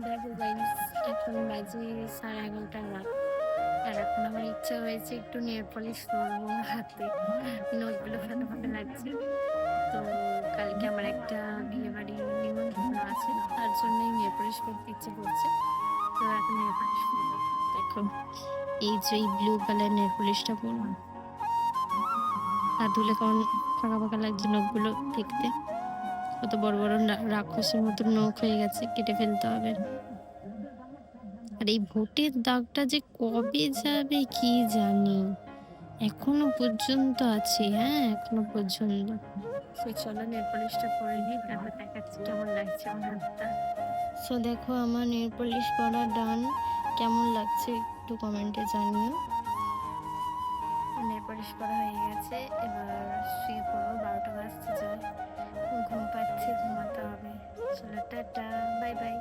দেখো গাইস, এখন বাজে 11:30 রাত। আর এখন আমার ইচ্ছা হয়েছে একটু নেল পলিশ করবো হাতে। নখগুলো ফাটা ফাটা লাগছে। তো কালকে আমার একটা বিয়ে বাড়ির নিমন্ত্রণ আছে, তার জন্যই নেল পলিশ করতে ইচ্ছে করছে। তো এখন নেল পলিশ করবো। দেখো, এই যে ব্লু কালার নেল পলিশটা পরবো, হাত ধুলে কেমন ফাঁকা ফাঁকা লাগছে নখগুলো দেখতে। কত বড় বড় রাক্ষসের মতো নখ হয়ে গেছে, কেটে ফেলতে হবে। আর এই ভোটের দাগটা যে কবে যাবে কি জানি, এখনো পর্যন্ত আছে। হ্যাঁ, এখনো পর্যন্ত। সো চলো নেল পলিশটা পরে নিই, তারপর দেখাচ্ছি কেমন লাগছে আমার হাতটা। সো দেখো, আমার নেল পলিশ পরা ডান। কেমন লাগছে একটু কমেন্টে জানিও। নেল পলিশ করা হয়ে গেছে, এবার শুয়ে পড়বো। 12টা বাজতে যায়, ঘুম পাচ্ছে, ঘুমাতে হবে। চলো টাটা, বাই বাই।